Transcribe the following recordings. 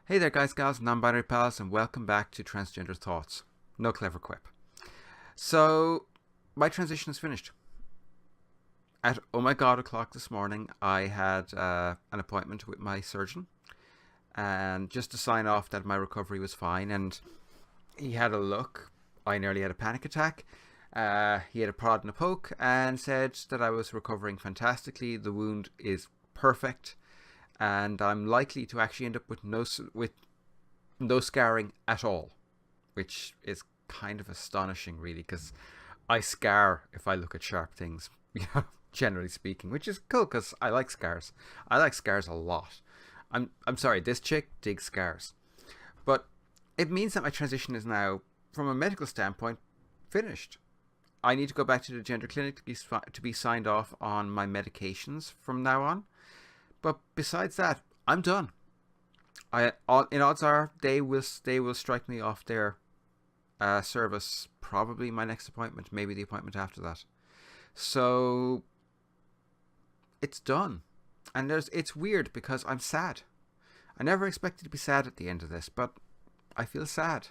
Hey there, guys, gals, non-binary pals, and welcome back to Transgender Thoughts. No clever quip. So, my transition is finished. At oh my god o'clock this morning, I had an appointment with my surgeon, and just to sign off that my recovery was fine. And he had a look. I nearly had a panic attack. He had a prod and a poke, and said that I was recovering fantastically. The wound is perfect, and I'm likely to actually end up with no scarring at all, which is kind of astonishing, really, because I scar if I look at sharp things, generally speaking, which is cool because I like scars. I like scars a lot. I'm sorry, this chick digs scars, but it means that my transition is now, from a medical standpoint, finished. I need to go back to the gender clinic to be signed off on my medications from now on. But besides that, I'm done. In odds are they will strike me off their service. Probably my next appointment, maybe the appointment after that. So it's done, and it's weird because I'm sad. I never expected to be sad at the end of this, but I feel sad,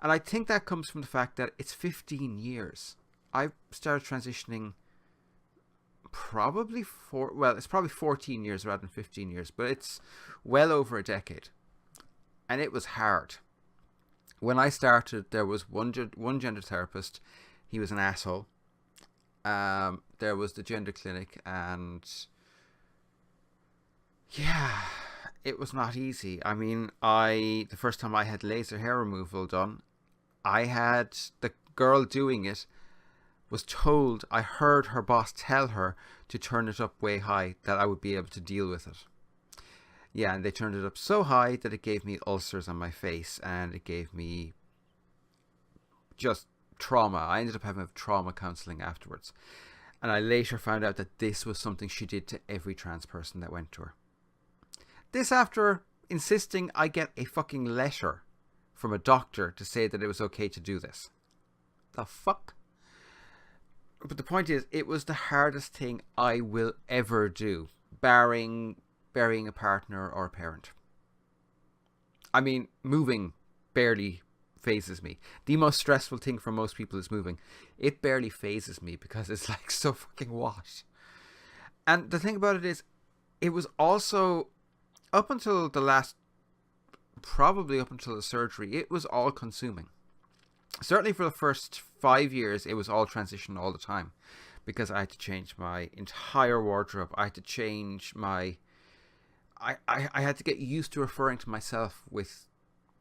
and I think that comes from the fact that it's 15 years. I started transitioning it's probably 14 years rather than 15 years, but it's well over a decade, and it was hard. When I started, there was one gender therapist. He was an asshole. There was the gender clinic, and yeah, it was not easy. I mean, the first time I had laser hair removal done, I had the girl doing it was told, I heard her boss tell her to turn it up way high, that I would be able to deal with it. Yeah, and they turned it up so high that it gave me ulcers on my face, and it gave me just trauma. I ended up having trauma counselling afterwards. And I later found out that this was something she did to every trans person that went to her. This after insisting I get a fucking letter from a doctor to say that it was okay to do this. The fuck? But the point is, it was the hardest thing I will ever do, barring burying a partner or a parent. I mean, moving barely phases me. The most stressful thing for most people is moving. It barely phases me because it's like, so fucking what? And the thing about it is, it was also, up until the surgery, it was all consuming. Certainly for the first 5 years, it was all transition all the time, because I had to change my entire wardrobe. I had to change I had to get used to referring to myself with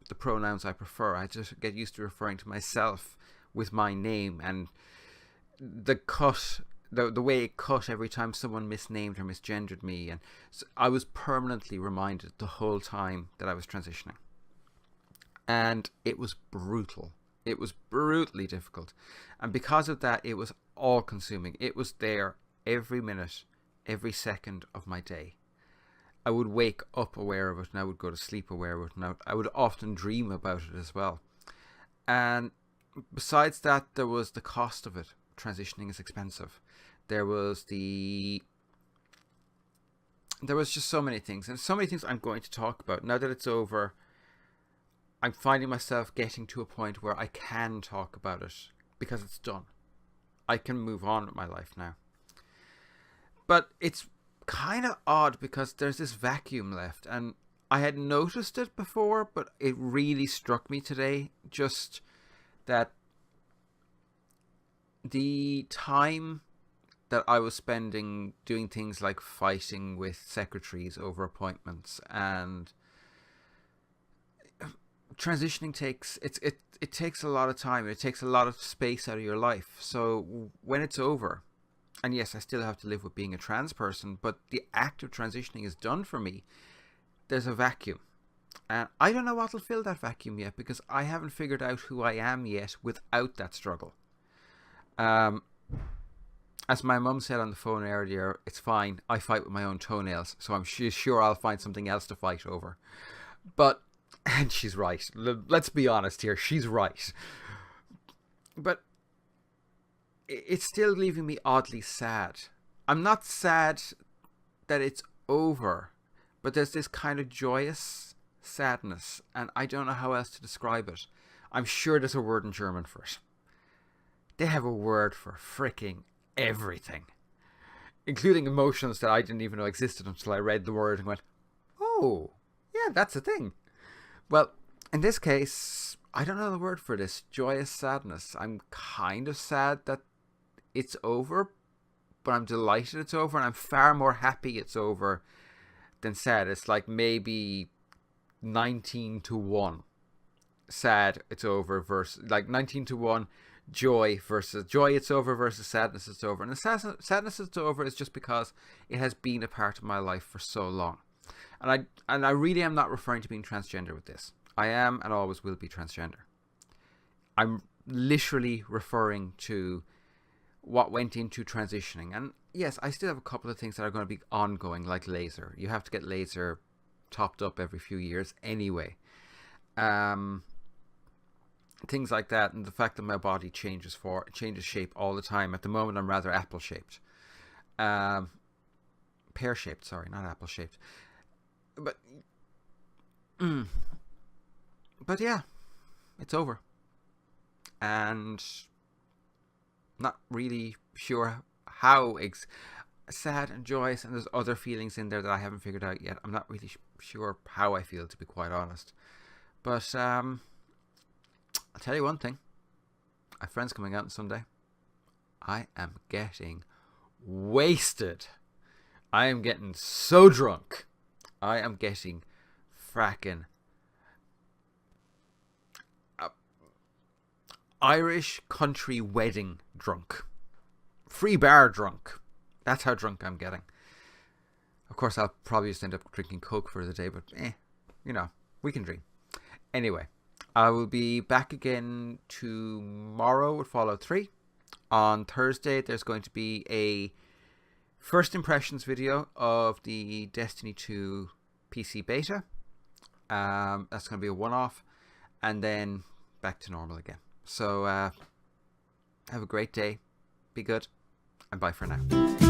the pronouns I prefer. I had to get used to referring to myself with my name, and the way it cut every time someone misnamed or misgendered me. And so I was permanently reminded the whole time that I was transitioning. And it was brutal. It was brutally difficult. And because of that, it was all consuming. It was there every minute, every second of my day. I would wake up aware of it, and I would go to sleep aware of it, and I would often dream about it as well. And besides that, there was the cost of it. Transitioning is expensive. There was just so many things, and so many things I'm going to talk about. Now that it's over, I'm finding myself getting to a point where I can talk about it because it's done. I can move on with my life now. But it's kind of odd because there's this vacuum left, and I had noticed it before, but it really struck me today, just that the time that I was spending doing things like fighting with secretaries over appointments, and transitioning takes a lot of time. It takes a lot of space out of your life. So when it's over, and yes, I still have to live with being a trans person, but the act of transitioning is done for me, there's a vacuum. And I don't know what will fill that vacuum yet, because I haven't figured out who I am yet without that struggle. As my mum said on the phone earlier, it's fine, I fight with my own toenails, so I'm sure I'll find something else to fight over. But and she's right. Let's be honest here. She's right. But it's still leaving me oddly sad. I'm not sad that it's over, but there's this kind of joyous sadness, and I don't know how else to describe it. I'm sure there's a word in German for it. They have a word for freaking everything, including emotions that I didn't even know existed until I read the word and went, oh, yeah, that's a thing. Well, in this case, I don't know the word for this. Joyous sadness. I'm kind of sad that it's over, but I'm delighted it's over, and I'm far more happy it's over than sad. It's like maybe 19-1 sad it's over versus like 19-1 joy versus joy it's over versus sadness it's over. And the sadness it's over is just because it has been a part of my life for so long. And I really am not referring to being transgender with this. I am and always will be transgender. I'm literally referring to what went into transitioning. And yes, I still have a couple of things that are going to be ongoing, like laser. You have to get laser topped up every few years anyway. Things like that, and the fact that my body changes shape all the time. At the moment, I'm rather apple shaped, pear shaped. Sorry, not apple shaped. But yeah, it's over, and not really sure how sad and joyous, and there's other feelings in there that I haven't figured out yet. I'm not really sure how I feel, to be quite honest. But I'll tell you one thing. My friend's coming out on Sunday. I am getting wasted. I am getting so drunk. I am getting fracking Irish country wedding drunk. Free bar drunk. That's how drunk I'm getting. Of course, I'll probably just end up drinking Coke for the day, but we can drink. Anyway, I will be back again tomorrow with Fallout 3. On Thursday, there's going to be a first impressions video of the Destiny 2 PC beta. That's going to be a one-off, and then back to normal again. So have a great day, be good, and bye for now.